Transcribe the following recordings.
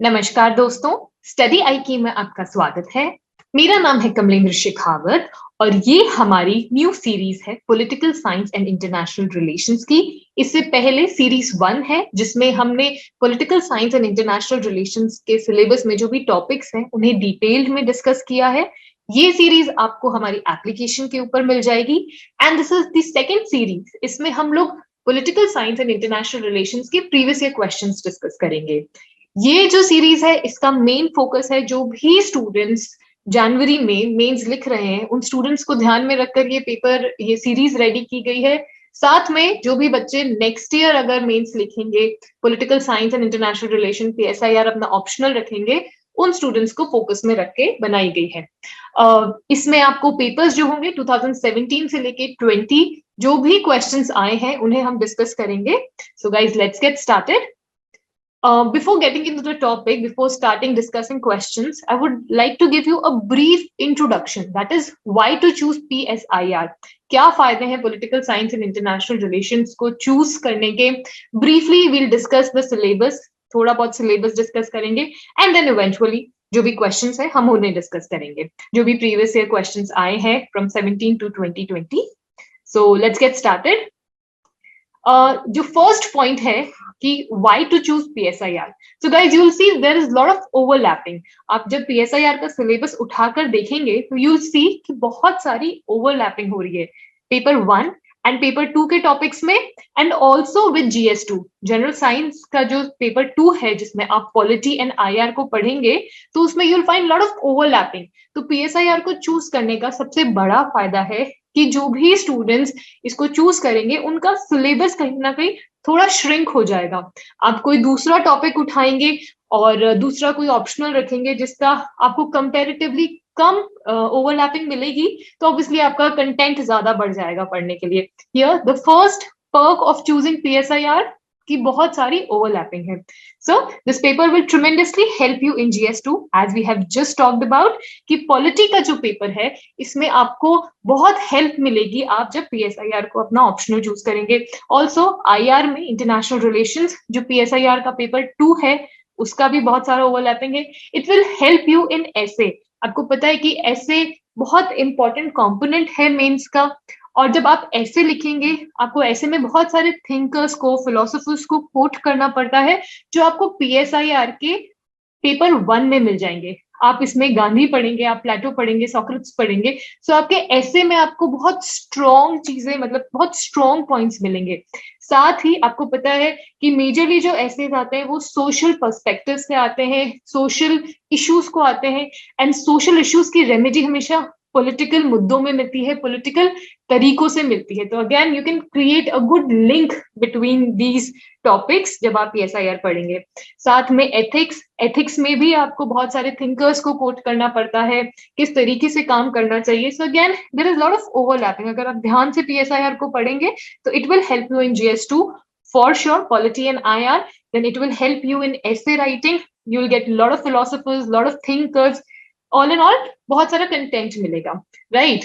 नमस्कार दोस्तों, स्टडी आईकी में आपका स्वागत है। मेरा नाम है कमलेंद्र शेखावत और ये हमारी न्यू सीरीज है political science and international relations की। इससे पहले सीरीज 1 है जिसमें हमने political science and international relations के सिलेबस में जो भी टॉपिक्स हैं उन्हें डिटेल्ड में डिस्कस किया है। ये सीरीज आपको हमारी एप्लीकेशन के ऊपर मिल जाएगी and this is the second series. इसमें हम लोग political science and international relations के प्रीवियस ईयर क्वेश्चंस डिस्कस करेंगे। ये जो सीरीज है इसका मेन फोकस है जो भी स्टूडेंट्स जनवरी में मेंस लिख रहे हैं उन स्टूडेंट्स को ध्यान में रखकर ये सीरीज रेडी की गई है। साथ में जो भी बच्चे नेक्स्ट ईयर अगर मेंस लिखेंगे political science and international relation PSIR अपना ऑप्शनल रखेंगे उन स्टूडेंट्स को फोकस में रख के बनाई गई है। इसमें आपको पेपर्स जो होंगे 2017 से लेके 20 जो भी क्वेश्चंस आए हैं उन्हें हम डिस्कस करेंगे। So guys let's get started. Before getting into the topic, before starting discussing questions, I would like to give you a brief introduction. That is, why to choose PSIR? क्या फायदे हैं political science and international relations को choose करने के? Briefly, we'll discuss the syllabus. थोड़ा बहुत syllabus discuss करेंगे, and then eventually जो भी questions है हम उन्हें discuss करेंगे. जो भी previous year questions आए हैं from 17 to 2020. So let's get started. जो फर्स्ट पॉइंट है कि why to choose PSIR. So guys, you will see there is lot of overlapping. आप जब PSIR का सिलेबस उठाकर देखेंगे तो you will see कि बहुत सारी ओवरलैपिंग हो रही है पेपर 1 एंड पेपर 2 के टॉपिक्स में and also with GS2 general science का जो पेपर 2 है जिसमें आप पॉलिटी एंड IR को पढ़ेंगे तो उसमें you will find lot of overlapping. तो PSIR को चूज करने का सबसे बड़ा फायदा है कि जो भी स्टूडेंट्स इसको चूज करेंगे उनका सिलेबस कहीं ना कहीं थोड़ा श्रिंक हो जाएगा। आप कोई दूसरा टॉपिक उठाएंगे और दूसरा कोई ऑप्शनल रखेंगे जिसका आपको कंपैरेटिवली कम ओवरलैपिंग मिलेगी तो ऑब्वियसली आपका कंटेंट ज्यादा बढ़ जाएगा पढ़ने के लिए। Here the first perk of choosing PSIR की बहुत सारी ओवरलैपिंग है। So this paper will tremendously help you in GS2 as we have just talked about कि पॉलिटी का जो पेपर है इसमें आपको बहुत हेल्प मिलेगी आप जब PSIR को अपना ऑप्शनल चूज करेंगे। ऑल्सो IR में इंटरनेशनल रिलेशंस जो PSIR का पेपर 2 है उसका भी बहुत सारा ओवरलैपिंग है। इट विल हेल्प यू इन ऐसे। आपको पता है कि ऐसे बहुत इंपॉर्टेंट कॉम्पोनेंट है मेंस का और जब आप ऐसे लिखेंगे आपको ऐसे में बहुत सारे थिंकर्स को फिलोसोफर्स को कोट करना पड़ता है जो आपको PSIR के पेपर 1 में मिल जाएंगे। आप इसमें गांधी पढ़ेंगे, आप प्लेटो पढ़ेंगे, सोक्रेटिस पढ़ेंगे। सो आपके ऐसे में आपको बहुत स्ट्रॉन्ग चीजें मतलब बहुत स्ट्रॉन्ग पॉइंट्स मिलेंगे। साथ ही आपको पता है कि मेजरली जो ऐसे आते हैं वो सोशल पर्सपेक्टिव से आते हैं, सोशल इश्यूज को आते हैं एंड सोशल इश्यूज की रेमेडी हमेशा पॉलिटिकल मुद्दों में मिलती है, पॉलिटिकल तरीकों से मिलती है। तो again you can create a good link between these topics जब आप PSIR पढ़ेंगे। साथ में एथिक्स में भी आपको बहुत सारे थिंकर्स को कोट करना पड़ता है, किस तरीके से काम करना चाहिए। So again there is lot of overlapping. अगर आप ध्यान से PSIR को पढ़ेंगे तो it will help you in GS2 for sure, polity and IR. Then it will help you in essay writing. You will get a lot of philosophers, lot of thinkers. All in all, बहुत सारा content मिलेगा, right?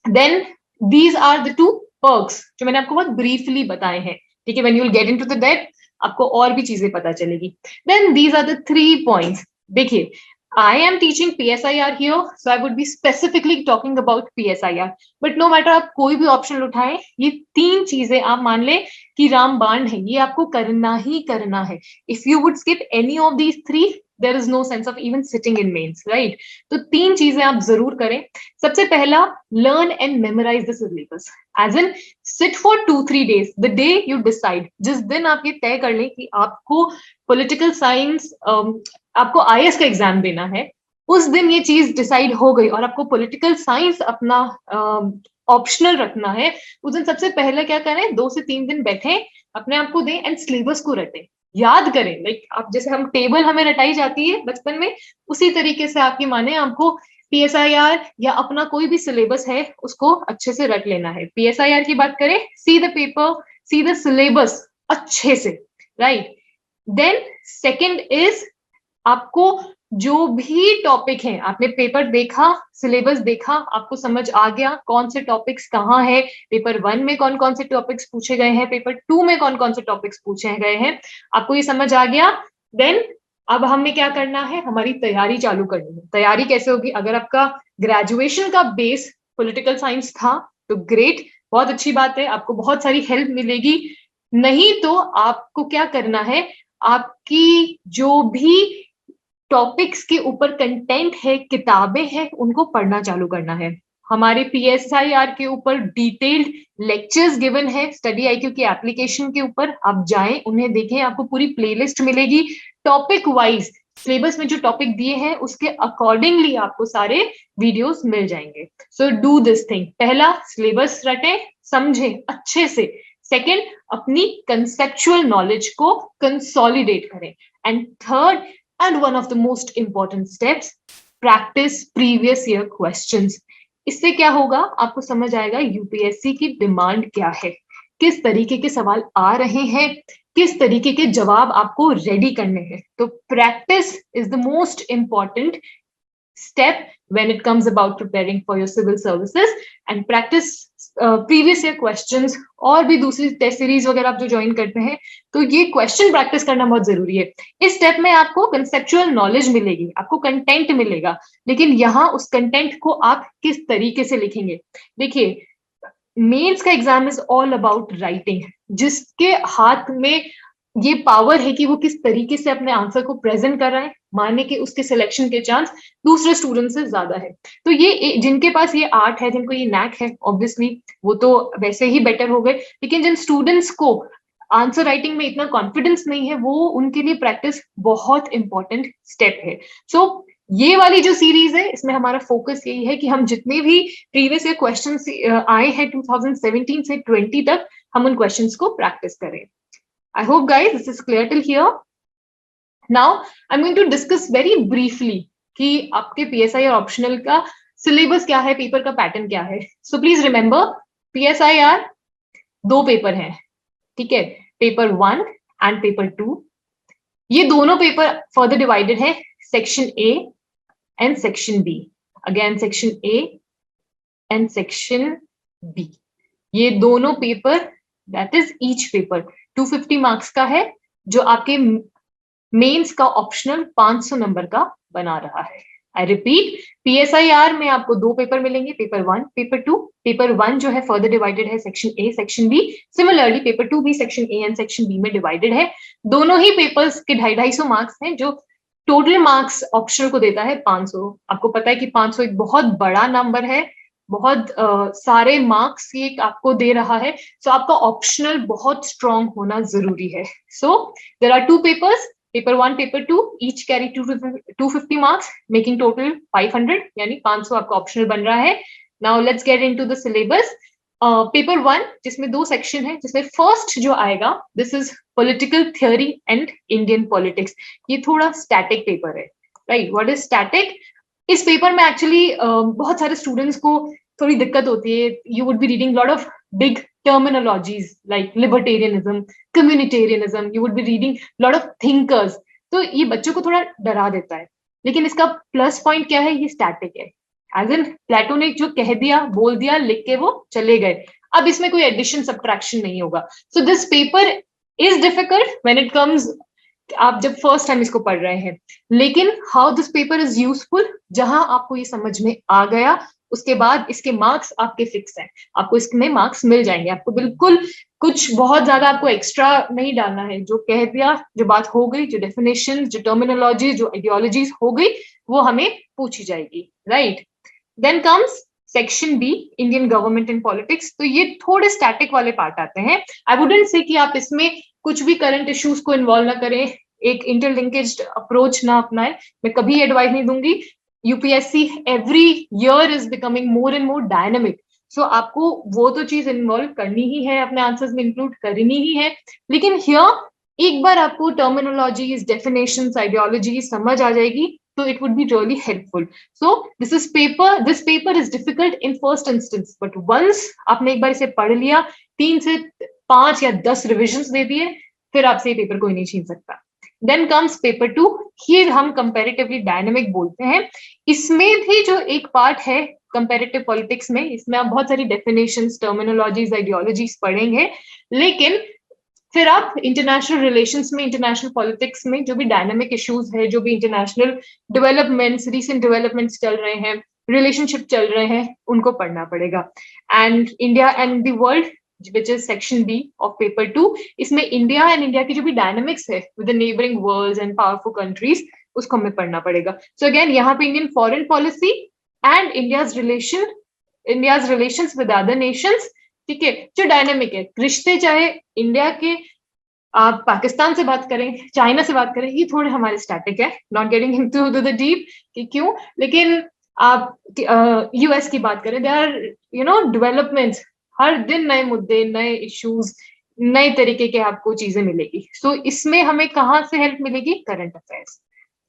Then these are the 2 perks जो मैंने आपको बहुत briefly बताए हैं। ठीक है, when you will get into the depth आपको और भी चीजें पता चलेगी। Then these are the 3 points. देखिए, I am teaching PSIR here, so I would be specifically talking about PSIR. But no matter आप कोई भी ऑप्शन उठाएं, ये 3 चीजें आप मान ले कि रामबाण है, ये आपको करना ही करना है। If you would skip any of these 3, there is no sense of even sitting in mains, right? तो 3 चीजें आप जरूर करें। सबसे पहला, learn and memorize the syllabus. As in, sit for 2-3 days. The day you decide, जिस दिन आप ये तय कर लें कि आपको पॉलिटिकल साइंस आपको IAS का एग्जाम देना है, उस दिन ये चीज डिसाइड हो गई और आपको पॉलिटिकल साइंस अपना ऑप्शनल रखना है, उस दिन सबसे पहले क्या करें, 2 से 3 दिन बैठे, अपने आप को दें एंड सिलेबस को रटें, याद करें। लाइक आप जैसे हम टेबल हमें रटाई जाती है बचपन में, उसी तरीके से आपकी माने आपको PSIR या अपना कोई भी सिलेबस है उसको अच्छे से रट लेना है। PSIR की बात करें, see the paper, see the syllabus अच्छे से, राइट? देन सेकेंड इज आपको जो भी टॉपिक है, आपने पेपर देखा, सिलेबस देखा, आपको समझ आ गया कौन से टॉपिक्स कहाँ है, पेपर 1 में कौन कौन से टॉपिक्स पूछे गए हैं, पेपर 2 में कौन कौन से टॉपिक्स पूछे गए हैं, आपको ये समझ आ गया। देन अब हमें क्या करना है, हमारी तैयारी चालू करनी है। तैयारी कैसे होगी? अगर आपका ग्रेजुएशन का बेस पॉलिटिकल साइंस था तो ग्रेट, बहुत अच्छी बात है, आपको बहुत सारी हेल्प मिलेगी। नहीं तो आपको क्या करना है, आपकी जो भी टॉपिक्स के ऊपर कंटेंट है, किताबें हैं, उनको पढ़ना चालू करना है। हमारे पीएसआईआर के ऊपर डिटेल्ड लेक्चर्स गिवन है स्टडी आईक्यू की एप्लीकेशन के ऊपर, आप जाएं उन्हें देखें, आपको पूरी प्लेलिस्ट मिलेगी टॉपिक वाइज। सिलेबस में जो टॉपिक दिए हैं उसके अकॉर्डिंगली आपको सारे वीडियोस मिल जाएंगे। So do this thing. पहला, सिलेबस रटें, समझें अच्छे से। सेकेंड, अपनी कंसेप्चुअल नॉलेज को कंसोलिडेट करें। And third, and one of the most important steps, practice previous year questions। इससे क्या होगा, आपको समझ आएगा यूपीएससी की डिमांड क्या है, किस तरीके के सवाल आ रहे हैं, किस तरीके के जवाब आपको रेडी करने हैं। तो practice is the most important step when it comes about preparing for your civil services, and practice previous year questions। और भी दूसरी टेस्ट सीरीज वगैरह आप जो ज्वाइन करते हैं तो ये क्वेश्चन प्रैक्टिस करना बहुत जरूरी है। इस स्टेप में आपको कंसेप्चुअल नॉलेज मिलेगी, आपको कंटेंट मिलेगा, लेकिन यहाँ उस कंटेंट को आप किस तरीके से लिखेंगे। देखिए, मेंस का exam is all about writing. जिसके हाथ में ये पावर है कि वो किस तरीके से अपने आंसर को प्रेजेंट कर रहा है, माने कि उसके सिलेक्शन के चांस दूसरे स्टूडेंट से ज्यादा है। तो ये जिनके पास ये आर्ट है, जिनको ये नैक है, ऑब्वियसली वो तो वैसे ही बेटर हो गए, लेकिन जिन स्टूडेंट्स को आंसर राइटिंग में इतना कॉन्फिडेंस नहीं है, वो उनके लिए प्रैक्टिस बहुत इंपॉर्टेंट स्टेप है। सो ये वाली जो सीरीज है इसमें हमारा फोकस यही है कि हम जितने भी प्रीवियस ईयर क्वेश्चंस आए हैं 2017 से 20 तक, हम उन क्वेश्चंस को प्रैक्टिस करें। I hope guys this is clear till here. Now I'm going to discuss very briefly कि आपके PSI और ऑप्शनल का सिलेबस क्या है, पेपर का पैटर्न क्या है। सो प्लीज रिमेंबर, PSIR दो पेपर हैं, ठीक है, पेपर 1 एंड पेपर 2। ये दोनों पेपर फर्दर डिवाइडेड है, section A and section B. Again section A and section B, ये दोनों paper, that is each paper 250 marks का है, जो आपके मेंस का ऑप्शनल 500 नंबर का बना रहा है। आई रिपीट, पीएसआईआर में आपको दो पेपर मिलेंगे, पेपर 1, पेपर 2। पेपर 1 जो है फर्दर डिवाइडेड है section A, section B. Similarly paper 2 भी section A and section B में डिवाइडेड है। दोनों ही पेपर्स के 250 मार्क्स हैं, जो टोटल मार्क्स ऑप्शनल को देता है 500। आपको पता है कि 500 एक बहुत बड़ा नंबर है, बहुत सारे मार्क्स ये आपको दे रहा है। सो आपका ऑप्शनल बहुत स्ट्रॉन्ग होना जरूरी है। So there are two papers, paper 1, paper 2, each carry 250 marks, making total 500, यानी 500 आपका ऑप्शनल बन रहा है। Now let's get into the syllabus. Paper 1 जिसमें दो सेक्शन है, जिसमें फर्स्ट जो आएगा, this is political theory and Indian politics. ये थोड़ा स्टैटिक पेपर है, राइट? What is static? इस पेपर में एक्चुअली बहुत सारे स्टूडेंट्स को थोड़ी दिक्कत होती है। You would be reading lot of big terminologies like libertarianism, communitarianism, you would be reading lot of thinkers. तो ये बच्चों को थोड़ा डरा देता है, लेकिन इसका प्लस पॉइंट क्या है, ये स्टैटिक है। एज इन प्लेटो ने जो कह दिया, बोल दिया, लिख के वो चले गए। अब इसमें कोई एडिशन सब्ट्रैक्शन नहीं होगा। So this paper is difficult when it comes, आप जब फर्स्ट टाइम इसको पढ़ रहे हैं, लेकिन how this paper is useful, जहां आपको ये समझ में आ गया, उसके बाद इसके मार्क्स आपके फिक्स हैं, आपको इसमें मार्क्स मिल जाएंगे। आपको बिल्कुल कुछ बहुत ज्यादा आपको एक्स्ट्रा नहीं डालना है। जो कह दिया, जो बात हो गई, जो डेफिनेशन, जो टर्मिनोलॉजी, जो आइडियोलॉजीज हो गई, वो हमें पूछी जाएगी, right? Then comes section B, Indian government and politics. तो ये थोड़े स्टैटिक वाले पार्ट आते हैं। आई वुडंट से कि आप इसमें कुछ भी करंट इश्यूज को इन्वॉल्व ना करें, एक इंटरलिंकेज अप्रोच ना अपनाएं, मैं कभी एडवाइस नहीं दूंगी। UPSC every year is becoming more and more dynamic. So आपको वो तो चीज इन्वॉल्व करनी ही है, अपने आंसर्स में इंक्लूड करनी ही है, लेकिन हियर एक बार आपको टर्मिनोलॉजीज, डेफिनेशंस, आइडियोलॉजी समझ आ जाएगी तो it would be really helpful. So this paper is difficult in first instance, but once आपने एक बार इसे पढ़ लिया, 3 से 5 या 10 रिविजन्स दे दिए, फिर आपसे ये पेपर कोई नहीं छीन सकता। देन कम्स पेपर 2, ये हम कंपैरेटिवली डायनेमिक बोलते हैं। इसमें भी जो एक पार्ट है कंपैरेटिव पॉलिटिक्स में, इसमें आप बहुत सारी डेफिनेशंस, टर्मिनोलॉजीज, आइडियोलॉजीज पढ़ेंगे, लेकिन फिर आप इंटरनेशनल रिलेशंस में, इंटरनेशनल पॉलिटिक्स में जो भी डायनामिक इश्यूज है, जो भी इंटरनेशनल डेवलपमेंट्स, रीसेंट डेवलपमेंट्स चल रहे हैं, रिलेशनशिप चल रहे हैं, उनको पढ़ना पड़ेगा. And India and the world, which is section B of paper 2, इसमें इंडिया एंड इंडिया की जो भी डायनामिक्स है with the neighbouring worlds and powerful countries, उसको हमें पढ़ना पड़ेगा. सो अगेन यहाँ पे Indian foreign policy and India's relations with other nations, ठीक है, जो डायनेमिक है, रिश्ते चाहे इंडिया के आप पाकिस्तान से बात करें, चाइना से बात करें, ये थोड़े हमारे स्टैटिक है, not getting into the deep कि क्यों, लेकिन आप यूएस की बात करें, दे आर डेवलपमेंट्स, हर दिन नए मुद्दे, नए इश्यूज, नए तरीके के आपको चीजें मिलेगी. सो इसमें हमें कहाँ से हेल्प मिलेगी? Current affairs,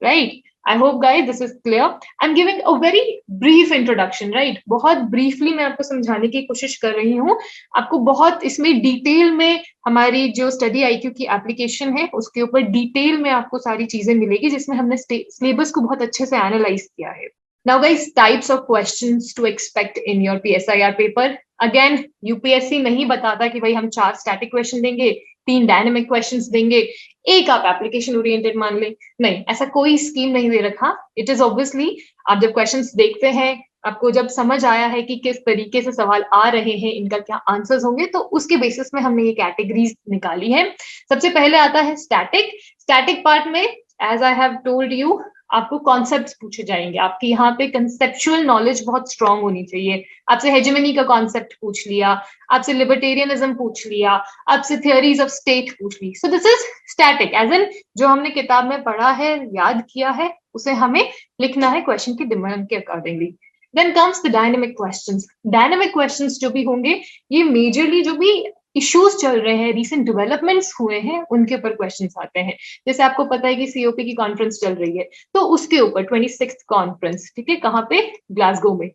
right. I hope guys this is clear. I'm giving a very brief introduction, right? बहुत briefly मैं आपको समझाने की कोशिश कर रही हूँ. आपको बहुत इसमें डिटेल में हमारी जो स्टडी IQ की एप्लीकेशन है उसके ऊपर डिटेल में आपको सारी चीजें मिलेगी, जिसमें हमने सिलेबस को बहुत अच्छे से एनालाइज किया है. Now guys, types of questions to expect in your PSIR paper. Again, UPSC नहीं बताता कि भाई हम 4 स्टैटिक क्वेश्चन देंगे, 3 डायनेमिक क्वेश्चंस देंगे, एक आप एप्लीकेशन ओरिएंटेड मान लें. नहीं, ऐसा कोई स्कीम नहीं दे रखा. इट इज ऑब्वियसली आप जब क्वेश्चंस देखते हैं, आपको जब समझ आया है कि किस तरीके से सवाल आ रहे हैं, इनका क्या आंसर्स होंगे, तो उसके बेसिस में हमने ये कैटेगरीज निकाली है. सबसे पहले आता है स्टैटिक पार्ट में, as I have told you, आपको कॉन्सेप्ट्स पूछे जाएंगे. आपकी यहाँ पे कंसेप्चुअल नॉलेज बहुत स्ट्रांग होनी चाहिए. आपसे हेजेमनी का कॉन्सेप्ट पूछ लिया, आपसे लिबर्टेरियनिज्म पूछ लिया, आपसे थियोरीज ऑफ स्टेट पूछ ली. So this is static, as in जो हमने किताब में पढ़ा है, याद किया है, उसे हमें लिखना है क्वेश्चन की डिमांड के accordingly. Then comes the dynamic questions. Dynamic questions जो भी होंगे, ये मेजरली जो भी इश्यूज चल रहे हैं, रिसेंट डेवलपमेंट्स हुए हैं, उनके ऊपर क्वेश्चंस आते हैं. जैसे आपको पता है कि सीओपी की कॉन्फ्रेंस चल रही है, तो उसके ऊपर 26th कॉन्फ्रेंस, ठीक है, कहाँ पे? ग्लासगो में,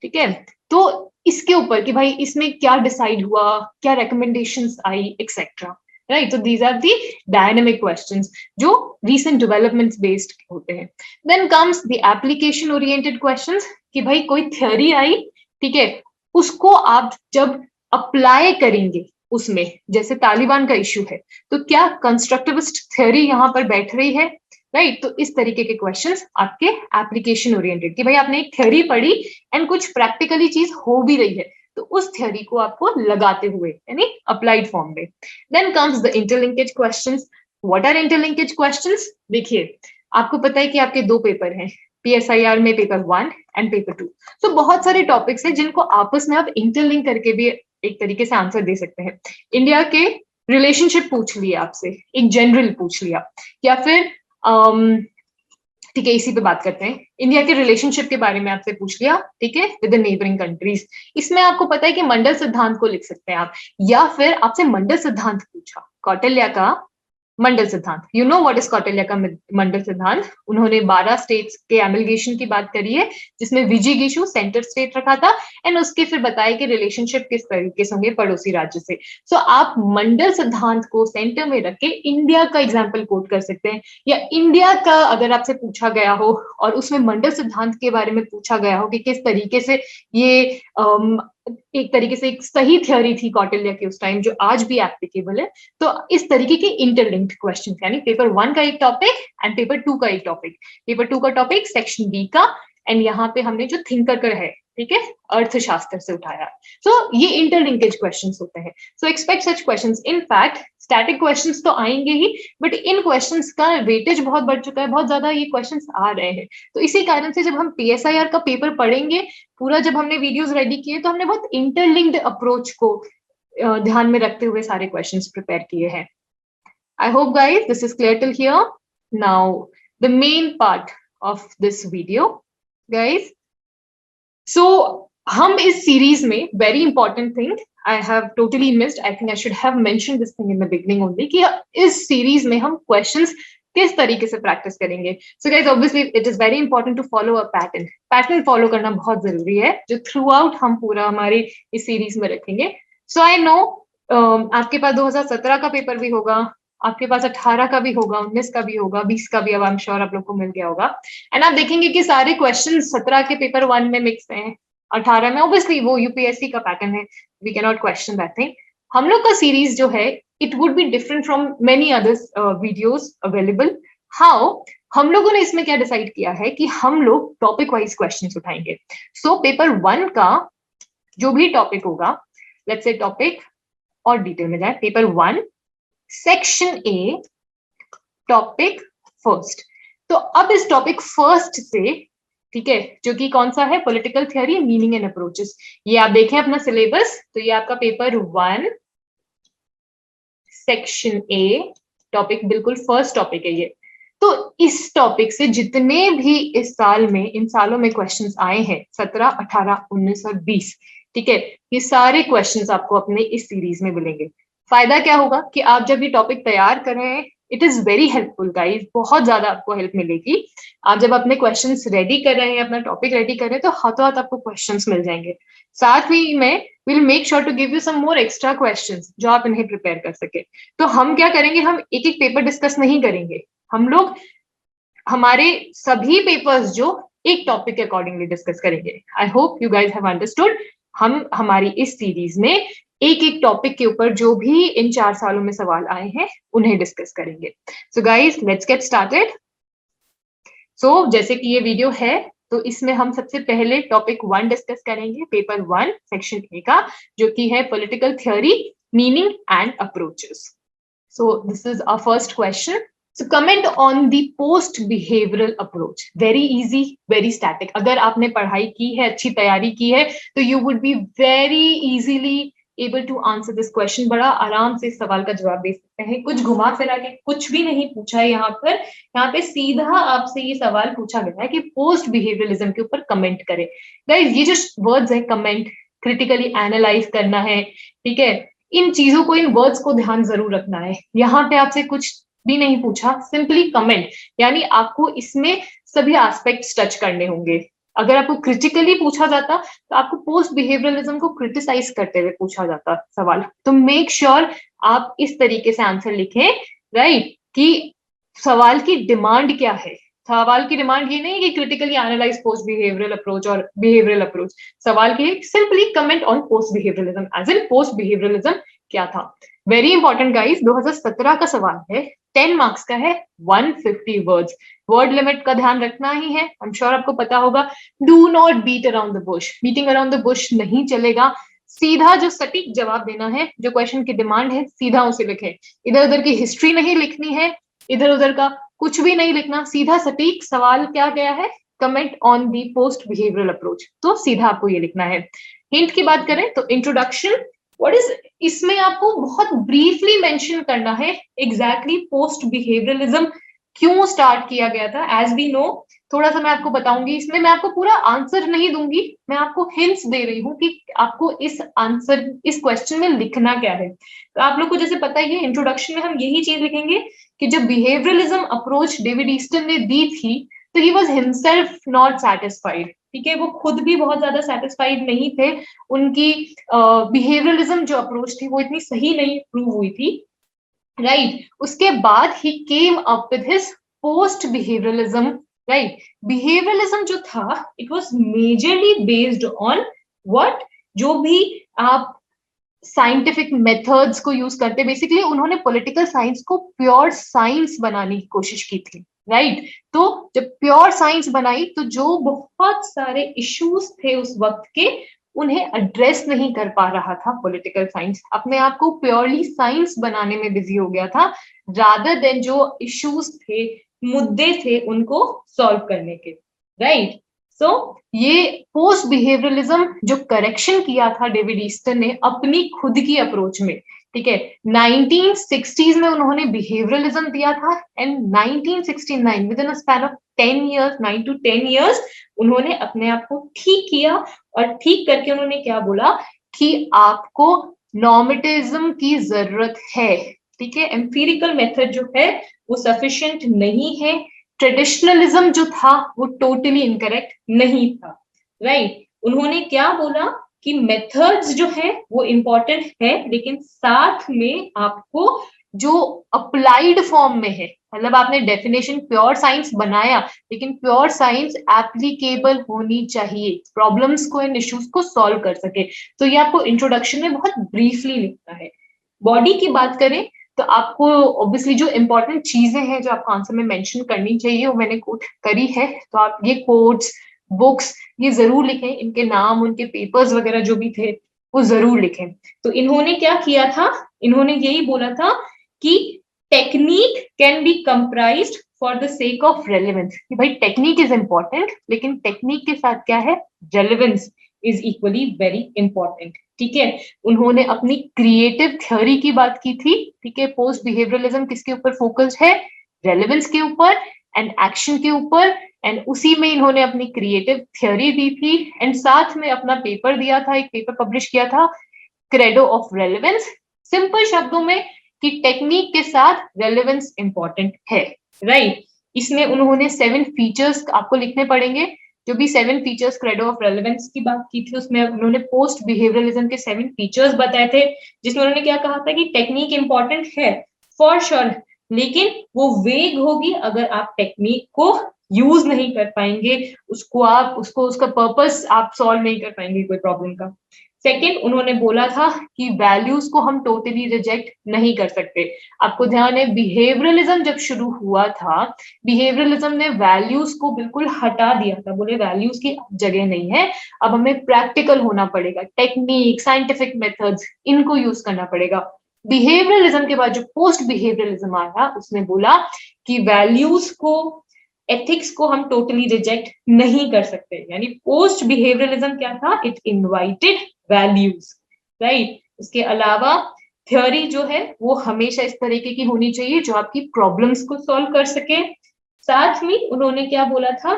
ठीक है. तो इसके ऊपर कि भाई इसमें क्या डिसाइड हुआ, क्या रिकमेंडेशंस आई, एक्सेट्रा, राइट. तो these are the dynamic questions जो रिसेंट डेवलपमेंट्स बेस्ड होते हैं. Then comes the application oriented questions कि भाई कोई थ्योरी आई, ठीक है, उसको आप जब अप्लाई करेंगे उसमें, जैसे तालिबान का इश्यू है, तो क्या कंस्ट्रक्टिविस्ट थ्योरी यहाँ पर बैठ रही है, राइट. तो इस तरीके के क्वेश्चंस आपके एप्लीकेशन ओरिएंटेड, कि भाई आपने एक थ्योरी पढ़ी एंड कुछ प्रैक्टिकली चीज हो भी रही है, तो उस थ्योरी को आपको लगाते हुए, यानी अप्लाइड फॉर्म में. Then comes the interlinkage questions. What are interlinkage questions? देखिए, आपको पता है कि आपके 2 पेपर हैं PSIR में, पेपर 1 एंड पेपर 2. तो बहुत सारे टॉपिक्स हैं जिनको आपस में आप इंटरलिंक करके भी एक तरीके से आंसर दे सकते हैं. इंडिया के रिलेशनशिप पूछ लिया आपसे, एक जनरल पूछ लिया, या फिर ठीक है, इसी पे बात करते हैं. इंडिया के रिलेशनशिप के बारे में आपसे पूछ लिया, ठीक है, विद द नेबरिंग कंट्रीज. इसमें आपको पता है कि मंडल सिद्धांत को लिख सकते हैं आप, या फिर आपसे मंडल सिद्धांत पूछा, कौटिल्य का मंडल सिद्धांत. You know what is Kautilya का मंडल सिद्धांत? उन्होंने 12 स्टेट्स के एमलगेशन की बात करी है, जिसमें विजिगीषु सेंटर स्टेट रखा था, एंड उसके फिर बताया कि रिलेशनशिप किस तरीके से होंगे पड़ोसी राज्य से. सो आप मंडल सिद्धांत को सेंटर में रख के इंडिया का एग्जाम्पल कोट कर सकते हैं, या इंडिया का अगर आपसे पूछा गया हो और उसमें मंडल सिद्धांत के बारे में पूछा गया हो कि किस तरीके से ये एक तरीके से एक सही थ्योरी थी कौटिल्य के उस टाइम, जो आज भी एप्लीकेबल है. तो इस तरीके के इंटरलिंक्ड क्वेश्चन, यानी पेपर 1 का एक टॉपिक एंड पेपर 2 का एक टॉपिक. पेपर 2 का टॉपिक सेक्शन बी का, एंड यहाँ पे हमने जो थिंकर कर है, ठीक है, अर्थशास्त्र से उठाया. सो ये इंटरलिंकेज क्वेश्चंस होते हैं. So expect such questions. In fact static questions तो आएंगे ही, बट इन क्वेश्चंस का वेटेज बहुत बढ़ चुका है, बहुत ज्यादा ये क्वेश्चंस आ रहे हैं. तो इसी कारण से जब हम PSIR का पेपर पढ़ेंगे पूरा, जब हमने वीडियोस रेडी किए, तो हमने बहुत इंटरलिंक्ड अप्रोच को ध्यान में रखते हुए सारे क्वेश्चंस प्रिपेयर किए हैं. I hope guys this is clear till here. Now the main part of this video guys. So हम इस सीरीज में, very important thing I have totally missed, I think I should have mentioned this thing in the beginning only, कि इस series में हम questions किस तरीके से प्रैक्टिस करेंगे. So guys, obviously it is very important to follow a pattern follow करना बहुत जरूरी है, जो थ्रू आउट हम पूरा हमारी इस सीरीज में रखेंगे. सो आई नो आपके पास 2017 का पेपर भी होगा, आपके पास 18 का भी होगा, 19 का भी होगा, 20 का भी, अब आई एम श्योर आप लोग को मिल गया होगा. एंड आप देखेंगे कि सारे क्वेश्चन 17 के पेपर 1 में मिक्स हैं, 18 में. ऑब्वियसली वो यूपीएससी का पैटर्न है, we can not question that thing. हम लोग का सीरीज जो है it would be different from many others videos available. How, हम लोगों ने इसमें क्या डिसाइड किया है कि हम लोग टॉपिक वाइज क्वेश्चंस उठाएंगे। सो पेपर 1 का जो भी टॉपिक होगा, लेट्स से टॉपिक और डिटेल में जाए, पेपर 1 सेक्शन ए टॉपिक फर्स्ट। तो अब इस टॉपिक फर्स्ट से, ठीक है, जो कि कौन सा है, political theory meaning and approaches. ये आप देखें अपना सिलेबस, तो ये आपका पेपर 1 सेक्शन ए टॉपिक बिल्कुल फर्स्ट टॉपिक है ये। तो इस टॉपिक से जितने भी इस साल में, इन सालों में क्वेश्चंस आए हैं 17, 18, 19 और 20, ठीक है, ये सारे क्वेश्चंस आपको अपने इस सीरीज में मिलेंगे। फायदा क्या होगा कि आप जब ये टॉपिक तैयार कर रहे हैं, it is very helpful guys, बहुत ज्यादा आपको हेल्प मिलेगी। आप जब अपने क्वेश्चंस रेडी कर रहे हैं, अपना टॉपिक रेडी कर रहे हैं, तो हाथों हाथ आपको क्वेश्चंस मिल जाएंगे। साथ ही में will make sure to give you some more extra questions जो आप इन्हें प्रिपेयर कर सके। तो हम क्या करेंगे, हम एक एक पेपर डिस्कस नहीं करेंगे, हम लोग हमारे सभी पेपर्स जो एक टॉपिक के अकॉर्डिंगली डिस्कस करेंगे। I hope you guys have understood. हम हमारी इस सीरीज में एक एक टॉपिक के ऊपर जो भी इन 4 सालों में सवाल आए हैं उन्हें डिस्कस करेंगे। So guys let's get started. So जैसे कि ये वीडियो है, तो इसमें हम सबसे पहले टॉपिक 1 डिस्कस करेंगे, पेपर 1 सेक्शन ए का, जो कि है political theory meaning and approaches. So this is our first question. So comment on the post behavioral approach. Very easy, very static. अगर आपने पढ़ाई की है, अच्छी तैयारी की है, तो you would be very easily able to answer this question. बड़ा आराम से इस सवाल का जवाब दे सकते हैं। कुछ घुमा फिरा के कुछ भी नहीं पूछा है यहाँ पर। यहाँ पे सीधा आपसे ये सवाल पूछा गया है कि पोस्ट बिहेवियरलिज्म के ऊपर कमेंट करें। गाइस, ये जो वर्ड्स है, कमेंट, क्रिटिकली एनालाइज करना है, ठीक है, इन चीजों को, इन वर्ड्स को ध्यान जरूर रखना है। यहाँ पे आपसे कुछ भी नहीं पूछा, सिंपली कमेंट, यानी आपको इसमें सभी एस्पेक्ट्स टच करने होंगे। अगर आपको क्रिटिकली पूछा जाता तो आपको पोस्ट बिहेवियरलिज्म को क्रिटिसाइज करते हुए पूछा जाता सवाल। तो मेक श्योर आप इस तरीके से आंसर लिखें, राइट, कि सवाल की डिमांड क्या है। सवाल की डिमांड ये नहीं कि critically analyse post behavioural approach और बिहेवियरल अप्रोच। सवाल की simply comment on post behaviouralism, as in post behaviouralism क्या था। वेरी इंपॉर्टेंट गाइस, 2017 का सवाल है, 10 मार्क्स का है, 150 वर्ड्स। वर्ड लिमिट का ध्यान रखना ही है, आई एम श्योर आपको पता होगा। Do not beat around the bush, beating around the bush नहीं चलेगा। सीधा जो सटीक जवाब देना है, जो क्वेश्चन की डिमांड है, सीधा उसे लिखें। इधर उधर की हिस्ट्री नहीं लिखनी है, इधर उधर का कुछ भी नहीं लिखना, सीधा सटीक सवाल क्या गया है, comment on the post behavioural approach, तो सीधा आपको ये लिखना है। हिंट की बात करें तो इंट्रोडक्शन, व्हाट इज, इसमें आपको बहुत ब्रीफली मेंशन करना है एग्जैक्टली पोस्ट बिहेवियरलिज्म क्यों स्टार्ट किया गया था। एज वी नो, थोड़ा सा मैं आपको बताऊंगी, इसमें मैं आपको पूरा आंसर नहीं दूंगी, मैं आपको हिंट्स दे रही हूँ कि आपको इस आंसर, इस क्वेश्चन में लिखना क्या है। तो आप लोग को जैसे पता ही है, इंट्रोडक्शन में हम यही चीज लिखेंगे कि जब बिहेवियरलिज्म अप्रोच डेविड ईस्टन ने दी थी, तो he was himself not satisfied, ठीक है, वो खुद भी बहुत ज्यादा सेटिस्फाइड नहीं थे। उनकी बिहेवियरलिज्म जो अप्रोच थी वो इतनी सही नहीं प्रूव हुई थी, राइट। उसके बाद ही came up with his post behaviouralism, right. Behaviouralism जो था, it was majorly based on what, जो भी आप साइंटिफिक मेथड्स को यूज करते, बेसिकली उन्होंने पॉलिटिकल साइंस को प्योर साइंस बनाने की कोशिश की थी, राइट। तो जब प्योर साइंस बनाई, तो जो बहुत सारे इश्यूज थे उस वक्त के, उन्हें एड्रेस नहीं कर पा रहा था पॉलिटिकल साइंस, अपने आप को प्योरली साइंस बनाने में बिजी हो गया था, रादर देन जो इश्यूज थे, मुद्दे थे, उनको सॉल्व करने के, राइट। सो ये पोस्ट बिहेवियरलिज्म जो करेक्शन किया था डेविड ईस्टन ने अपनी खुद की अप्रोच में, ठीक है, 1960s में उन्होंने बिहेवियरलिज्म दिया था, and 1969 with in a span of 10 years, 9 to 10 years, उन्होंने अपने आप को ठीक किया। और ठीक करके उन्होंने क्या बोला कि आपको नॉर्मेटिज्म की जरूरत है, ठीक है, एम्पिरिकल मेथड जो है वो सफिशिएंट नहीं है, ट्रेडिशनलिज्म जो था वो टोटली इनकरेक्ट नहीं था, राइट। उन्होंने क्या बोला कि मेथड्स जो है वो इंपॉर्टेंट है, लेकिन साथ में आपको जो अप्लाइड फॉर्म में है, मतलब आपने डेफिनेशन प्योर साइंस बनाया, लेकिन प्योर साइंस एप्लीकेबल होनी चाहिए, प्रॉब्लम्स को, इन इश्यूज को सॉल्व कर सके। तो ये आपको इंट्रोडक्शन में बहुत ब्रीफली लिखना है। बॉडी की बात करें तो आपको ऑब्वियसली जो इंपॉर्टेंट चीजें हैं जो आपको आंसर में मेंशन करनी चाहिए वो मैंने कोट करी है, तो आप ये कोट्स, बुक्स ये जरूर लिखें, इनके नाम, उनके पेपर्स वगैरह जो भी थे वो जरूर लिखें। तो इन्होंने क्या किया था, इन्होंने यही बोला था कि technique can be comprised for the sake of relevance, कि भाई टेक्निक इज इंपॉर्टेंट लेकिन टेक्निक के साथ क्या है, relevance is equally very important. ठीक है, उन्होंने अपनी क्रिएटिव थ्योरी की बात की थी। ठीक है, पोस्ट बिहेवियरलिज्म किसके ऊपर फोकस्ड है, रेलेवेंस के ऊपर एंड एक्शन के ऊपर, एंड उसी में इन्होंने अपनी क्रिएटिव थ्योरी दी थी एंड साथ में अपना पेपर दिया था, एक पेपर पब्लिश किया था, क्रेडो ऑफ रेलेवेंस। सिंपल शब्दों में कि टेक्निक के साथ रेलेवेंस इंपॉर्टेंट है, राइट। इसमें उन्होंने 7 फीचर्स आपको लिखने पड़ेंगे, जो भी 7 फीचर्स क्रेडो ऑफ रेलेवेंस की बात की थी उसमें उन्होंने पोस्ट बिहेवियरलिज्म के 7 फीचर्स बताए थे, जिसमें उन्होंने क्या कहा था कि टेक्निक इंपॉर्टेंट है फॉर श्योर, लेकिन वो वेग होगी अगर आप टेक्निक को यूज नहीं कर पाएंगे, उसका पर्पस आप सॉल्व नहीं कर पाएंगे कोई प्रॉब्लम का। सेकेंड, उन्होंने बोला था कि वैल्यूज को हम टोटली रिजेक्ट नहीं कर सकते। आपको ध्यान है बिहेवियरलिज्म जब शुरू हुआ था, बिहेवियरलिज्म ने वैल्यूज को बिल्कुल हटा दिया था, बोले वैल्यूज की जगह नहीं है, अब हमें प्रैक्टिकल होना पड़ेगा, टेक्निक, साइंटिफिक मेथड्स इनको यूज करना पड़ेगा। बिहेवियरलिज्म के बाद जो पोस्ट बिहेवियरलिज्म आया उसने बोला कि वैल्यूज को, एथिक्स को हम टोटली रिजेक्ट नहीं कर सकते, यानी पोस्ट बिहेवियरलिज्म क्या था, इट इनवाइटेड वैल्यूज, राइट। उसके अलावा थ्योरी जो है वो हमेशा इस तरीके की होनी चाहिए जो आपकी प्रॉब्लम्स को सॉल्व कर सके। साथ में उन्होंने क्या बोला था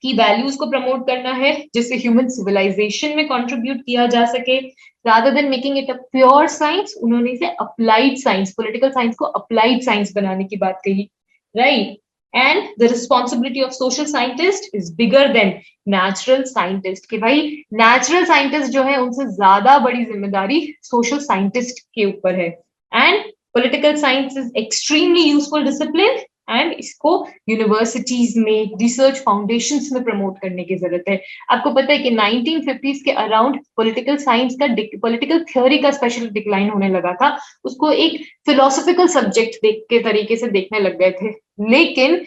कि वैल्यूज को प्रमोट करना है जिससे ह्यूमन सिविलाइजेशन में कंट्रीब्यूट किया जा सके, rather than making it a pure science उन्होंने इसे अप्लाइड साइंस, पॉलिटिकल साइंस को अप्लाइड साइंस बनाने की बात कही, right. And the responsibility of social scientist is bigger than natural scientist, कि भाई natural scientist जो है उनसे ज्यादा बड़ी जिम्मेदारी social scientist के ऊपर है। And political science is extremely useful discipline and इसको यूनिवर्सिटीज में, रिसर्च फाउंडेशंस में प्रमोट करने की जरूरत है। आपको पता है कि 1950s के अराउंड पॉलिटिकल साइंस का, पॉलिटिकल थ्योरी का स्पेशल डिक्लाइन होने लगा था, उसको एक फिलोसॉफिकल सब्जेक्ट के तरीके से देखने लग गए थे। लेकिन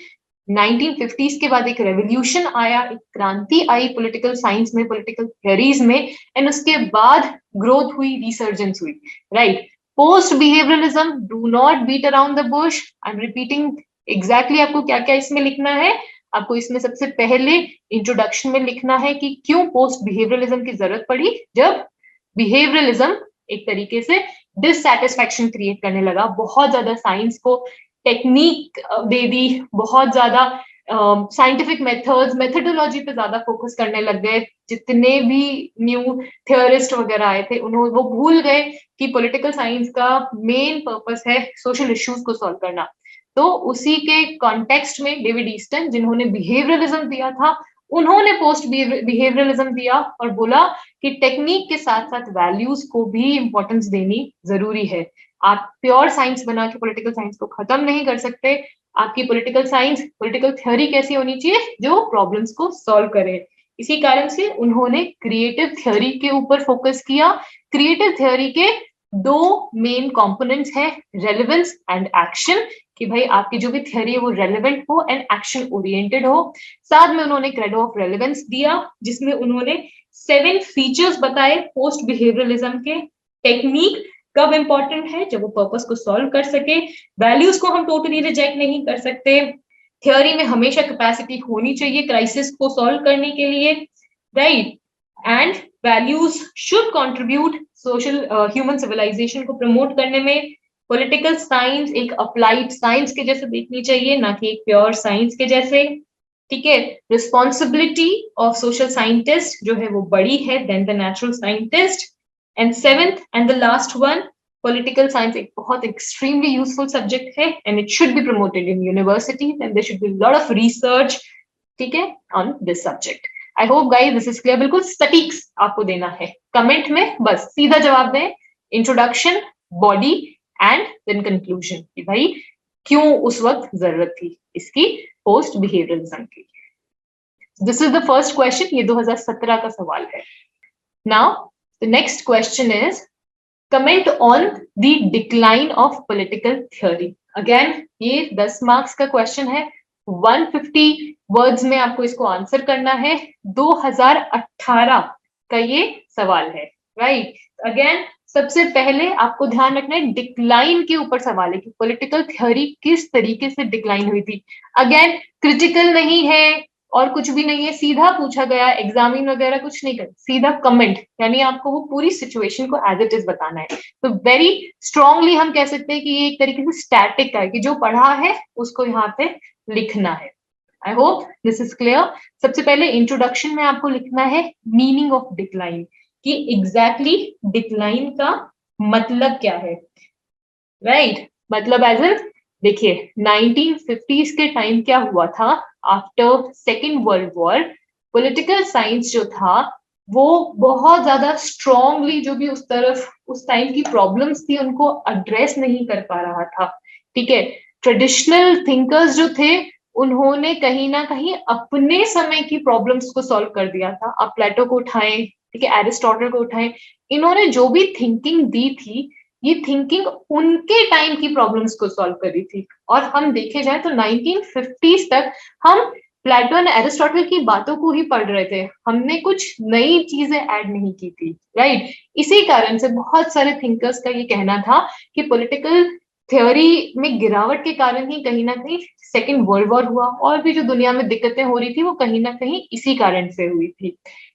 1950s के बाद एक रेवोल्यूशन आया, एक क्रांति आई पॉलिटिकल साइंस में, पॉलिटिकल थ्योरीज में, एंड उसके बाद ग्रोथ हुई, रिसर्जेंस हुई, right. Post behaviouralism, do not beat around the bush, I am repeating exactly आपको क्या क्या इसमें लिखना है। आपको इसमें सबसे पहले इंट्रोडक्शन में लिखना है कि क्यों पोस्ट बिहेवियरलिज्म की जरूरत पड़ी, जब बिहेवियरलिज्म एक तरीके से डिससैटिस्फैक्शन क्रिएट करने लगा, बहुत ज्यादा साइंस को टेक्निक दे दी, बहुत ज्यादा साइंटिफिक मेथड्स, मेथडोलॉजी पे ज्यादा फोकस करने लग गए। जितने भी न्यू थियोरिस्ट वगैरह आए थे उन्होंने वो भूल गए कि पॉलिटिकल साइंस का मेन पर्पस है सोशल इश्यूज को सॉल्व करना। तो उसी के कॉन्टेक्स्ट में डेविड ईस्टन, जिन्होंने बिहेवियरलिज्म दिया था, उन्होंने पोस्ट बिहेवियरलिज्म दिया और बोला कि टेक्निक के साथ साथ वैल्यूज को भी इंपॉर्टेंस देनी जरूरी है। आप प्योर साइंस बना के पॉलिटिकल साइंस को खत्म नहीं कर सकते। आपकी पॉलिटिकल साइंस, पॉलिटिकल थ्योरी कैसी होनी चाहिए, जो प्रॉब्लम्स को सॉल्व करे। इसी कारण से उन्होंने क्रिएटिव थ्योरी के ऊपर फोकस किया। क्रिएटिव थ्योरी के 2 मेन कंपोनेंट्स हैं, रेलेवेंस एंड एक्शन, कि भाई आपकी जो भी थ्योरी है वो रेलेवेंट हो एंड एक्शन ओरिएंटेड हो। साथ में उन्होंने क्रेडो ऑफ रेलेवेंस दिया, जिसमें उन्होंने 7 फीचर्स बताए पोस्ट बिहेवियरलिज्म के। टेक्निक कब इंपॉर्टेंट है, जब वो पर्पस को सॉल्व कर सके। वैल्यूज को हम टोटली रिजेक्ट नहीं कर सकते। थ्योरी में हमेशा कैपेसिटी होनी चाहिए क्राइसिस को सॉल्व करने के लिए, right. And values should contribute social human civilisation को प्रमोट करने में। पॉलिटिकल साइंस एक अप्लाइड साइंस के जैसे देखनी चाहिए, ना कि एक प्योर साइंस के जैसे, ठीक है। रिस्पॉन्सिबिलिटी ऑफ सोशल साइंटिस्ट जो है वो बड़ी है then the natural scientist. And 7th and the last one, political science एक बहुत एक्सट्रीमली यूजफुल सब्जेक्ट है and it should be promoted in university and there should be lot of research, ठीक है, on this subject. I hope guys this is clear. बिल्कुल सटीक आपको देना है, कमेंट में बस सीधा जवाब दें, introduction, body and then conclusion, कि भाई क्यों उस वक्त जरूरत थी इसकी पोस्ट बिहेवियरलिज्म की। This is the first question, ये 2017 का सवाल है। Now the next question is comment on the decline of political theory. Again ये 10 मार्क्स का क्वेश्चन है, 150 वर्ड्स में आपको इसको आंसर करना है। 2018 का ये सवाल है, राइट। अगेन सबसे पहले आपको ध्यान रखना है डिक्लाइन के ऊपर सवाल है कि पॉलिटिकल थ्योरी किस तरीके से डिक्लाइन हुई थी। अगेन क्रिटिकल नहीं है और कुछ भी नहीं है, सीधा पूछा गया, एग्जामिन वगैरह कुछ नहीं कर, सीधा कमेंट, यानी आपको वो पूरी सिचुएशन को एज इट इज बताना है। तो वेरी स्ट्रांगली हम कह सकते हैं कि ये एक तरीके से स्टैटिक है कि जो पढ़ा है उसको यहाँ पे लिखना है। I hope this is clear. सबसे पहले इंट्रोडक्शन में आपको लिखना है मीनिंग ऑफ डिक्लाइन, कि एग्जैक्टली डिक्लाइन का मतलब क्या है, राइट। मतलब एज एन, देखिए 1950s के टाइम क्या हुआ था, after second world war political science जो था वो बहुत ज्यादा स्ट्रांगली, जो भी उस तरफ उस टाइम की प्रॉब्लम्स थी उनको एड्रेस नहीं कर पा रहा था, ठीक है। ट्रेडिशनल थिंकर्स जो थे उन्होंने कहीं ना कहीं अपने समय की प्रॉब्लम्स को सॉल्व कर दिया था। आप प्लेटो को उठाएं, ठीक है, एरिस्टोटल को उठाएं, इन्होंने जो भी थिंकिंग दी थी ये थिंकिंग उनके टाइम की प्रॉब्लम्स को सॉल्व करी थी। और हम देखे जाए तो 1950s तक हम प्लेटो और एरिस्टोटल की बातों को ही पढ़ रहे थे, हमने कुछ नई चीजें ऐड नहीं की थी, राइट। इसी कारण से बहुत सारे थिंकर्स का ये कहना था कि पॉलिटिकल थ्योरी में गिरावट के कारण ही कहीं ना कहीं सेकेंड वर्ल्ड वॉर हुआ, और भी जो दुनिया में दिक्कतें हो रही थी वो कहीं ना कहीं इसी कारण से हुई थी,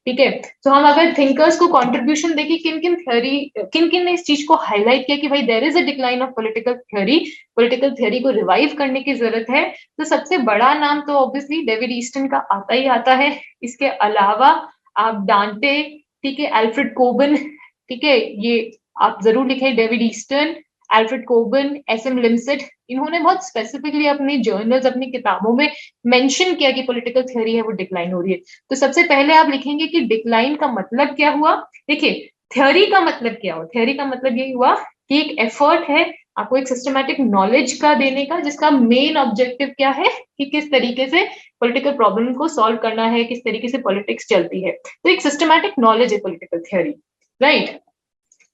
ठीक है। तो हम अगर थिंकर्स को कंट्रीब्यूशन देखें, किन किन ने इस चीज को हाईलाइट किया कि भाई there is a decline of political theory को रिवाइव करने की जरूरत है, तो सबसे बड़ा नाम तो ऑब्वियसली डेविड ईस्टन का आता ही आता है। इसके अलावा आप डांटे, ठीक है, अल्फ्रेड कोबन, ठीक है, ये आप जरूर लिखें, David Easton, Alfred Cobban, S M. Lipset, इन्होंने बहुत स्पेसिफिकली अपनी जर्नल्स, अपनी किताबों में मेंशन किया कि पॉलिटिकल थ्योरी है वो डिक्लाइन हो रही है। तो सबसे पहले आप लिखेंगे कि डिक्लाइन का मतलब क्या हुआ। देखिए थ्योरी का मतलब क्या हुआ, थ्योरी का मतलब ये हुआ कि एक एफर्ट है आपको एक सिस्टमैटिक नॉलेज का देने का, जिसका मेन ऑब्जेक्टिव क्या है कि किस तरीके से पॉलिटिकल प्रॉब्लम को सॉल्व करना है, किस तरीके से पॉलिटिक्स चलती है। तो एक सिस्टमैटिक नॉलेज है पॉलिटिकल थ्योरी, राइट।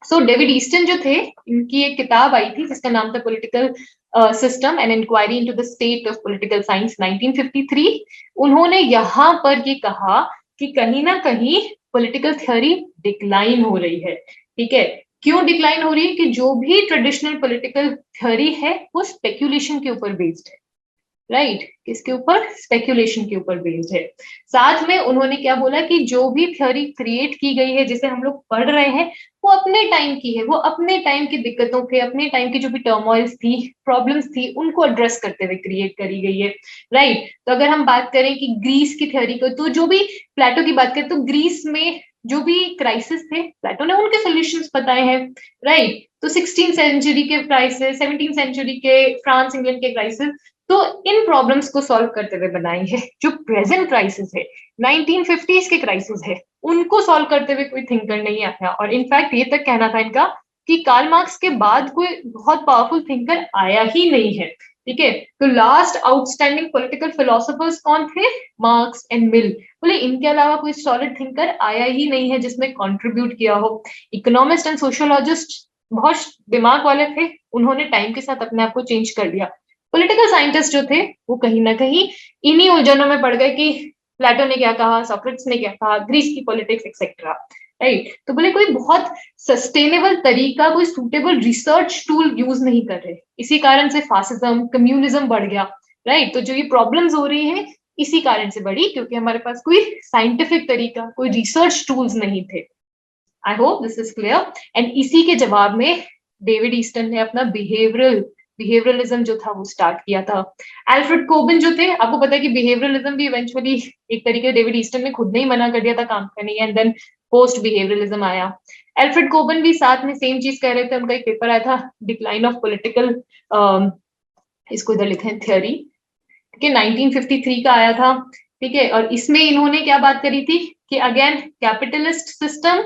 सो डेविड ईस्टन जो थे, इनकी एक किताब आई थी जिसका नाम था political system an inquiry into the state of political science 1953। उन्होंने यहाँ पर ये कहा कि कहीं ना कहीं पॉलिटिकल थ्योरी डिक्लाइन हो रही है, ठीक है। क्यों डिक्लाइन हो रही है कि जो भी ट्रेडिशनल पॉलिटिकल थ्योरी है वो स्पेक्यूलेशन के ऊपर बेस्ड है, राइट, किसके ऊपर, स्पेक्यूलेशन के ऊपर बेस्ड है। साथ में उन्होंने क्या बोला कि जो भी थ्योरी क्रिएट की गई है जिसे हम लोग पढ़ रहे हैं वो अपने टाइम की है, वो अपने टाइम की दिक्कतों के, अपने टाइम की जो भी टर्मोइल्स थी, प्रॉब्लम्स थी, उनको एड्रेस करते हुए क्रिएट करी गई है, राइट। तो अगर हम बात करें कि ग्रीस की थ्योरी को, तो जो भी प्लेटो की बात करें तो ग्रीस में जो भी क्राइसिस थे प्लेटो ने उनके सोल्यूशंस बताए हैं, राइट। तो 16th सेंचुरी के क्राइसिस, 17th सेंचुरी के फ्रांस इंग्लैंड के क्राइसिस, तो इन प्रॉब्लम्स को सॉल्व करते हुए बनाई है। जो प्रेजेंट क्राइसिस है, 1950s के क्राइसिस है, उनको सॉल्व करते हुए कोई थिंकर नहीं आया। और इनफैक्ट ये तक कहना था इनका कि कार्ल मार्क्स के बाद कोई बहुत पावरफुल थिंकर आया ही नहीं है, ठीक है। तो लास्ट आउटस्टैंडिंग पॉलिटिकल फिलोसोफर्स कौन थे, मार्क्स एंड मिल, बोले इनके अलावा कोई सॉलिड थिंकर आया ही नहीं है जिसने कंट्रीब्यूट किया हो। इकोनॉमिस्ट एंड सोशियोलॉजिस्ट बहुत दिमाग वाले थे, उन्होंने टाइम के साथ अपने आप को चेंज कर दिया। पॉलिटिकल साइंटिस्ट जो थे वो कहीं ना कहीं इन्हीं उलझनों में पड़ गए कि प्लेटो ने क्या कहा, सोक्रेटिस ने क्या कहा, ग्रीस की पॉलिटिक्स एक्सेट्रा, राइट। तो बोले कोई बहुत सस्टेनेबल तरीका, कोई सुटेबल रिसर्च टूल यूज नहीं कर रहे, इसी कारण से फासिज्म, कम्युनिज्म बढ़ गया, राइट। तो जो ये प्रॉब्लम्स हो रही है इसी कारण से बढ़ी, क्योंकि हमारे पास कोई साइंटिफिक तरीका, कोई रिसर्च टूल्स नहीं थे। I hope this is clear. And इसी के जवाब में डेविड ईस्टन ने अपना बिहेवियरलिज्म जो था वो स्टार्ट किया था। अल्फ्रेड कोबन जो थे, आपको पता है कि बिहेवियरलिज्म भी इवेंचुअली एक तरीके डेविड ईस्टन ने खुद ने ही मना कर दिया था काम करने, एंड देन पोस्ट बिहेवियरलिज्म आया। अल्फ्रेड कोबन भी साथ में सेम चीज कह रहे थे, उनका एक पेपर आया था डिक्लाइन ऑफ पॉलिटिकल, इसको इधर लिखे हैं थ्योरी, ठीक है, 1953 का आया था, ठीक है। और इसमें इन्होंने क्या बात करी थी कि again capitalist system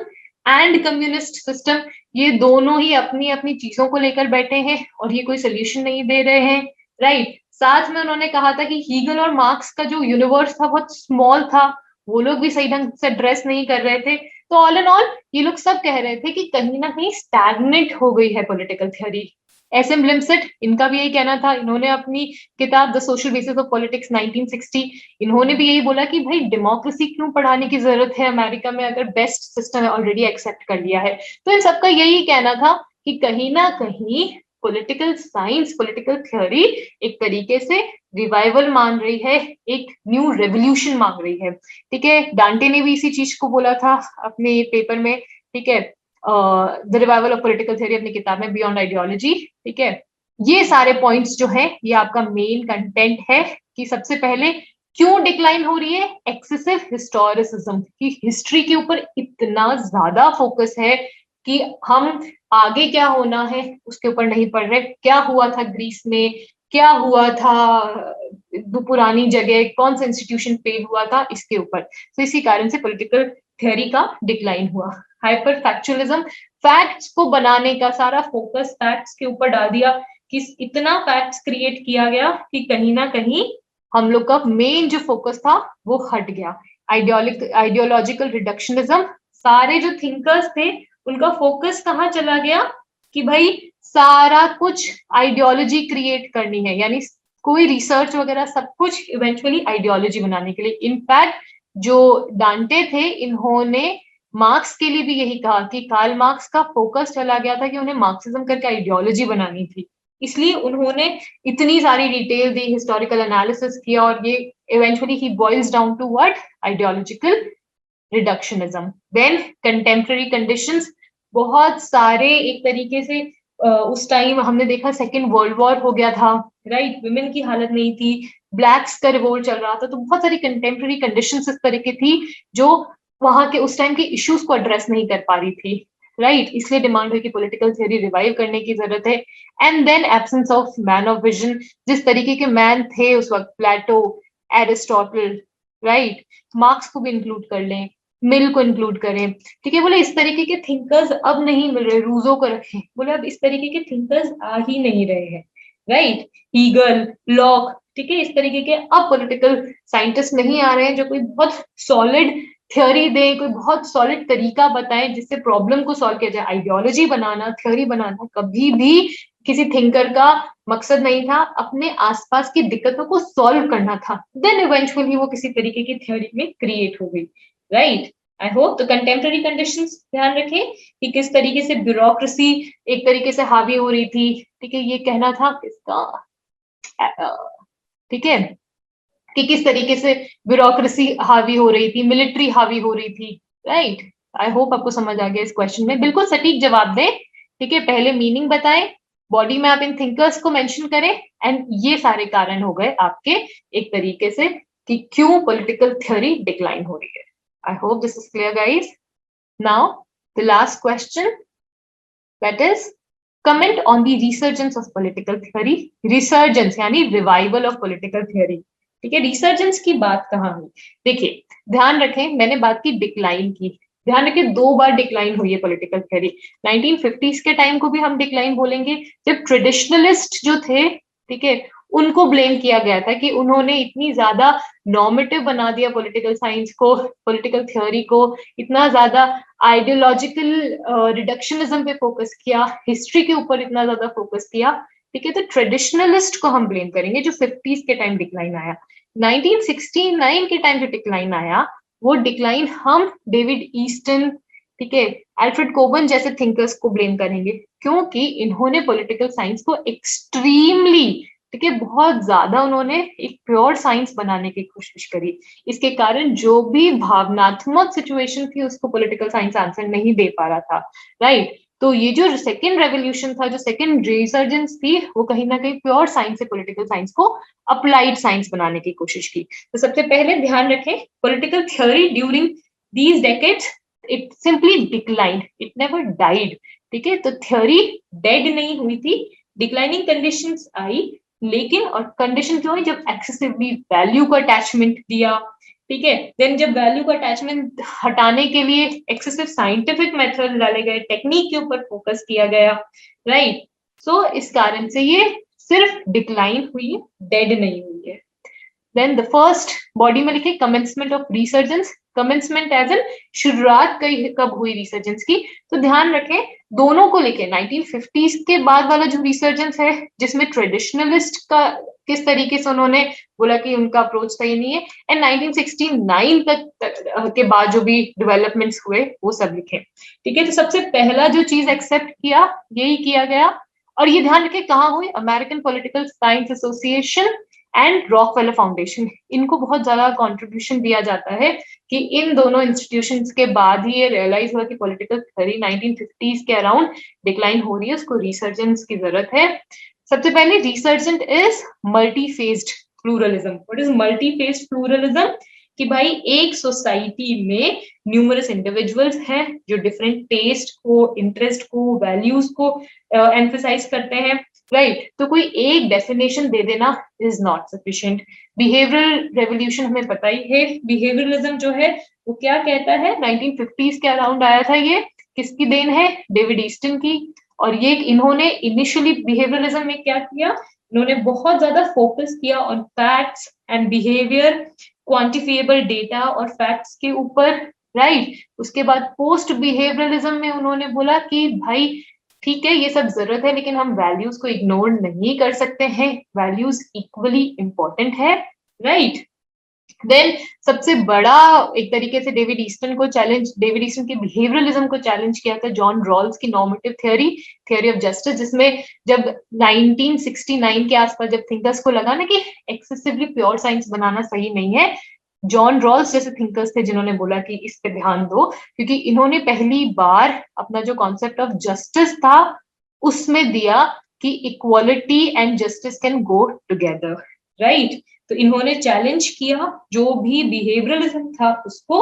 and communist system, ये दोनों ही अपनी अपनी चीजों को लेकर बैठे हैं और ये कोई सोल्यूशन नहीं दे रहे हैं, राइट। साथ में उन्होंने कहा था कि हीगल और मार्क्स का जो यूनिवर्स था बहुत स्मॉल था, वो लोग भी सही ढंग से एड्रेस नहीं कर रहे थे। तो ऑल एंड ऑल ये लोग सब कह रहे थे कि कहीं ना कहीं स्टैग्नेंट हो गई है पॉलिटिकल थ्योरी। एसएम लिमसेट, इनका भी यही कहना था। इन्होंने अपनी किताब the social basis of politics 1960, इन्होंने भी यही बोला कि भाई डेमोक्रेसी क्यों पढ़ाने की जरूरत है अमेरिका में अगर बेस्ट सिस्टम है, ऑलरेडी एक्सेप्ट कर लिया है। तो इन सबका यही कहना था कि कहीं ना कहीं पॉलिटिकल साइंस, पॉलिटिकल थ्योरी एक तरीके से रिवाइवल मान रही है, एक न्यू रेवोल्यूशन मांग रही है। ठीक है, डांटे ने भी इसी चीज को बोला था अपने पेपर में। ठीक है, the revival of political theory अपनी किताब में, बियॉन्ड आइडियोलॉजी। ठीक है, ये सारे पॉइंट्स जो है ये आपका मेन कंटेंट है कि सबसे पहले क्यों डिक्लाइन हो रही है, एक्सेसिव हिस्टोरिसिज्म की हिस्ट्री के ऊपर इतना ज्यादा फोकस है कि हम आगे क्या होना है उसके ऊपर नहीं पढ़ रहे। क्या हुआ था ग्रीस में, क्या हुआ था पुरानी जगह, कौन सा इंस्टीट्यूशन फेल हुआ था, इसके ऊपर। तो इसी कारण से पॉलिटिकल थ्योरी का डिक्लाइन हुआ। हाइपर फैक्चुअलिज्म, फैक्ट्स को बनाने का सारा फोकस फैक्ट्स के ऊपर डाल दिया कि इतना फैक्ट्स क्रिएट किया गया कि कहीं ना कहीं हम लोग का मेन जो फोकस था वो हट गया। आइडियोलॉजिकल रिडक्शनिज्म, सारे जो थिंकर्स थे उनका फोकस कहाँ चला गया कि भाई सारा कुछ आइडियोलॉजी क्रिएट करनी है, यानी कोई रिसर्च वगैरह सब कुछ इवेंचुअली आइडियोलॉजी बनाने के लिए। इनफैक्ट जो डांटे थे इन्होंने मार्क्स के लिए भी यही कहा कि कार्ल मार्क्स का फोकस चला गया था कि उन्हें मार्क्सिज्म करके आइडियोलॉजी बनानी थी, इसलिए उन्होंने इतनी सारी डिटेल दी, हिस्टोरिकल एनालिसिस किया, और ये इवेंचुअली ही boils down to what, ideological reductionism. Then contemporary conditions, बहुत सारे एक तरीके से उस टाइम हमने देखा सेकेंड वर्ल्ड वॉर हो गया था, राइट, विमेन की हालत नहीं थी, ब्लैक्स का रिवोल्ट चल रहा था, तो बहुत सारी कंटेम्प्रेरी कंडीशंस इस तरह की थी जो वहां के उस टाइम के इश्यूज को एड्रेस नहीं कर पा रही थी, राइट। इसलिए डिमांड हुई कि पॉलिटिकल थ्योरी रिवाइव करने की जरूरत है। And then absence of man of vision, जिस तरीके के मैन थे उस वक्त, प्लेटो, एरिस्टोटल, राइट, मार्क्स को भी इंक्लूड कर लें, मिल को इंक्लूड करें। ठीक है, बोले इस तरीके के थिंकर्स अब नहीं मिल रहे, रूजो को रखें, बोले अब इस तरीके के थिंकर्स आ ही नहीं रहे हैं, राइट, हीगल, लॉक। ठीक है, इस तरीके के अब पॉलिटिकल साइंटिस्ट नहीं आ रहे हैं जो कोई बहुत सॉलिड थ्योरी दे, कोई बहुत सॉलिड तरीका बताए जिससे प्रॉब्लम को सॉल्व किया जाए। आइडियोलॉजी बनाना, थ्योरी बनाना कभी भी किसी थिंकर का मकसद नहीं था, अपने आसपास की दिक्कतों को सॉल्व करना था। देन इवेंचुअली वो किसी तरीके की थ्योरी में क्रिएट हो गई, राइट। आई होप तो कंटेम्प्रेरी कंडीशंस ध्यान रखें कि किस तरीके से ब्यूरोक्रेसी एक तरीके से हावी हो रही थी। ठीक है, ये कहना था किसका, ठीक है, कि किस तरीके से ब्यूरोक्रेसी हावी हो रही थी, मिलिट्री हावी हो रही थी, राइट। आई होप आपको समझ आ गया इस क्वेश्चन में, बिल्कुल सटीक जवाब दें। ठीक है, पहले मीनिंग बताएं, बॉडी में आप इन थिंकर्स को मेंशन करें, एंड ये सारे कारण हो गए आपके एक तरीके से कि क्यों पॉलिटिकल थ्योरी डिक्लाइन हो रही है। I hope this is clear guys. Now the last question, that is comment on the resurgence of political theory. Resurgence यानी रिवाइवल ऑफ पॉलिटिकल थ्योरी। ठीक है, रिसर्जेंस की बात कहाँ हुई, देखिए ध्यान रखें, मैंने बात की डिक्लाइन की, ध्यान रखें 2 बार डिक्लाइन हुई है पॉलिटिकल थ्योरी। 1950s के टाइम को भी हम डिक्लाइन बोलेंगे, जब ट्रेडिशनलिस्ट जो थे, ठीक है, उनको ब्लेम किया गया था कि उन्होंने इतनी ज्यादा नॉर्मेटिव बना दिया पॉलिटिकल साइंस को, पॉलिटिकल थ्योरी को, इतना ज्यादा आइडियोलॉजिकल रिडक्शनिज्म पे फोकस किया, हिस्ट्री के ऊपर इतना ज्यादा फोकस किया। ठीक है, तो ट्रेडिशनलिस्ट को हम ब्लेम करेंगे जो 50s के टाइम डिक्लाइन आया। 1969 के टाइम जो डिक्लाइन आया, वो डिक्लाइन हम डेविड ईस्टन, ठीक है, अल्फ्रेड कोबन जैसे थिंकर्स को ब्लेम करेंगे, क्योंकि इन्होंने पॉलिटिकल साइंस को एक्सट्रीमली, ठीक है, बहुत ज्यादा उन्होंने एक प्योर साइंस बनाने की कोशिश करी। इसके कारण जो भी भावनात्मक सिचुएशन थी उसको पॉलिटिकल साइंस आंसर नहीं दे पा रहा था, राइट। तो ये जो सेकेंड रेवोल्यूशन था, जो सेकेंड रिसर्जेंस थी, वो कहीं ना कहीं प्योर साइंस से पॉलिटिकल साइंस को अप्लाइड साइंस बनाने की कोशिश की। तो सबसे पहले ध्यान रखें, political theory during these decades it simply declined, it never died. ठीक है, तो थ्योरी डेड नहीं हुई थी, डिक्लाइनिंग कंडीशंस आई, लेकिन और कंडीशन क्यों है, जब एक्सेसिवली वैल्यू को अटैचमेंट दिया, ठीक है, देन जब वैल्यू का अटैचमेंट हटाने के लिए एक्सेसिव साइंटिफिक मेथड डाले गए, टेक्निक के ऊपर फोकस किया गया, राइट। सो इस कारण से ये सिर्फ डिक्लाइन हुई, डेड नहीं हुई है। देन द फर्स्ट बॉडी में लिखे commencement of resurgence, commencement as an शुरुआत कब हुई रिसर्जेंस की, तो ध्यान रखें दोनों को लेके 1950s के बाद वाला जो रिसर्जेंस है जिसमें ट्रेडिशनलिस्ट का किस तरीके से उन्होंने बोला कि उनका अप्रोच सही नहीं है, एंड 1969 तक के बाद जो भी डेवलपमेंट्स हुए वो सब लिखे। ठीक है, तो सबसे पहला जो चीज एक्सेप्ट किया यही किया गया, और ये ध्यान रखें कहाँ हुई, American political science association and Rockefeller foundation, इनको बहुत ज्यादा कंट्रीब्यूशन दिया जाता है कि इन दोनों इंस्टीट्यूशंस के बाद ही ये रियलाइज हुआ कि पॉलिटिकल थ्योरी 1950s के अराउंड डिक्लाइन हो रही है, उसको रिसर्जेंस की जरूरत है। सबसे पहले resurgent is multi faced pluralism. What is multi faced pluralism? कि भाई एक सोसाइटी में न्यूमरस इंडिविजुअल्स हैं जो डिफरेंट टेस्ट को, इंटरेस्ट को, वैल्यूज को एम्फसाइज करते हैं, राइट? तो कोई एक डेफिनेशन दे देना is not sufficient. Behavioural revolution हमें पता ही है, बिहेवियरलिज्म जो है वो क्या कहता है, 1950s के अराउंड आया था, ये किसकी देन है, डेविड ईस्टन की। और ये इन्होंने इनिशियली बिहेवियरलिज्म में क्या किया, इन्होंने बहुत ज्यादा फोकस किया on facts and behaviour, quantifiable data और फैक्ट्स के ऊपर, राइट? उसके बाद पोस्ट बिहेवियरलिज्म में उन्होंने बोला कि भाई ठीक है ये सब जरूरत है लेकिन हम वैल्यूज को इग्नोर नहीं कर सकते हैं, वैल्यूज इक्वली इंपॉर्टेंट है, राइट? देन सबसे बड़ा एक तरीके से डेविड ईस्टन की बिहेवियरलिज्म को चैलेंज किया था जॉन रॉल्स की नॉर्मेटिव थ्योरी ऑफ जस्टिस, जिसमें जब 1969 के आसपास जब थिंकर्स को लगा ना कि एक्सेसिवली प्योर साइंस बनाना सही नहीं है, जॉन रॉल्स जैसे थिंकर्स थे जिन्होंने बोला कि इस पे ध्यान दो, क्योंकि इन्होंने पहली बार अपना जो कॉन्सेप्ट ऑफ जस्टिस था उसमें दिया कि equality and justice can go together, right? तो इन्होंने चैलेंज किया जो भी बिहेवियरलिज्म था उसको,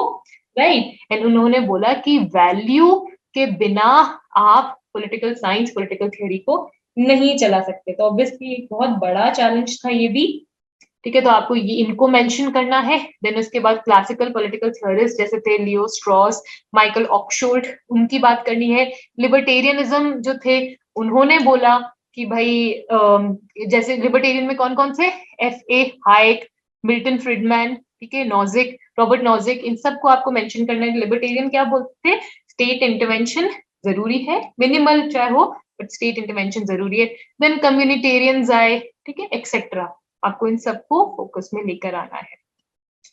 राइट? एंड उन्होंने बोला कि वैल्यू के बिना आप पॉलिटिकल साइंस, पॉलिटिकल थ्योरी को नहीं चला सकते। तो ऑब्वियसली एक बहुत बड़ा चैलेंज था ये भी, ठीक है? तो आपको ये इनको मेंशन करना है। देन उसके बाद क्लासिकल पॉलिटिकल थ्योरिस्ट जैसे थे लियो स्ट्रॉस, माइकल ऑक्सफोर्ड, उनकी बात करनी है। लिबर्टेरियनिज्म जो थे उन्होंने बोला कि भाई जैसे लिबर्टेरियन में कौन कौन से, F.A. हाइक, मिल्टन फ्रीडमैन, ठीक है, नोजिक, रॉबर्ट नोजिक, इन सबको आपको मेंशन करना है। लिबर्टेरियन क्या बोलते थे, स्टेट इंटरवेंशन जरूरी है, मिनिमल चाहे हो बट स्टेट इंटरवेंशन जरूरी है। देन कम्युनिटेरियंस आए, ठीक है, एक्सेट्रा। आपको इन सबको फोकस में लेकर आना है।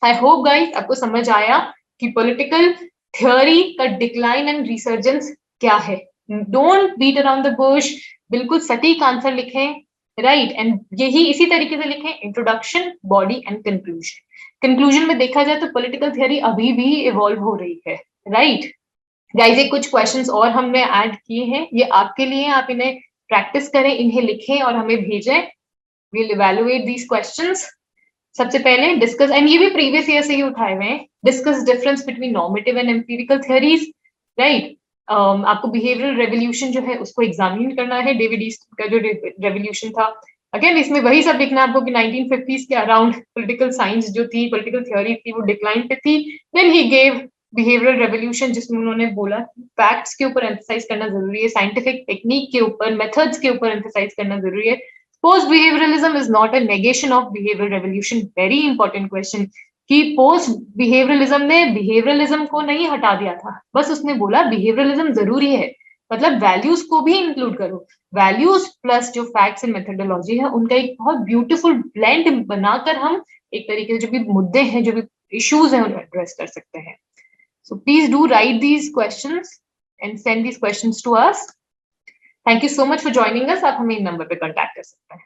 आई होप गाइस आपको समझ आया कि पॉलिटिकल थ्योरी का डिक्लाइन एंड रिसर्जेंस क्या है। Don't beat around the bush, बिल्कुल सटीक आंसर लिखें, राइट? एंड यही इसी तरीके से लिखें, introduction, body and conclusion. Conclusion में देखा जाए तो पॉलिटिकल थ्योरी अभी भी इवॉल्व हो रही है, राइट? गाइस ये कुछ क्वेश्चंस और हमने ऐड किए हैं, ये आपके लिए, आप इन्हें प्रैक्टिस करें, इन्हें लिखें और हमें भेजें। we'll evaluate these questions. सबसे पहले डिस्कस, एंड ये भी प्रीवियस ईयर से ही उठाए हुए हैं, discuss difference between normative and empirical theories, right? आपको बिहेवियरल रेवोल्यूशन जो है उसको एग्जामिन करना है, डेविड ईस्टन का जो रेवोल्यूशन था। अगेन इसमें वही सब लिखना है आपको कि 1950s के अराउंड पॉलिटिकल साइंस जो थी, पॉलिटिकल थ्योरी थी, वो डिक्लाइन पे थी। Then he gave behavioural revolution जिसमें उन्होंने बोला फैक्ट्स के ऊपर एम्फसाइज करना जरूरी है, साइंटिफिक टेक्निक के ऊपर, मेथड्स के ऊपर एम्फसाइज करना जरूरी है। Post behavioralism is not a negation of behavioral revolution. Very important question. कि पोस्ट बिहेवियरलिज्म ने बिहेवियरलिज्म को नहीं हटा दिया था, बस उसने बोला बिहेवियरलिज्म जरूरी है, मतलब वैल्यूज को भी इंक्लूड करो। वैल्यूज प्लस जो फैक्ट्स एंड मेथोडोलॉजी है उनका एक बहुत ब्यूटीफुल ब्लेंड बनाकर हम एक तरीके से जो भी मुद्दे हैं, जो भी इश्यूज हैं उन्हें एड्रेस कर सकते हैं। So please do write these questions and send these questions to us. Thank you so much for joining us. आप हमें इन नंबर पे कांटेक्ट कर सकते हैं।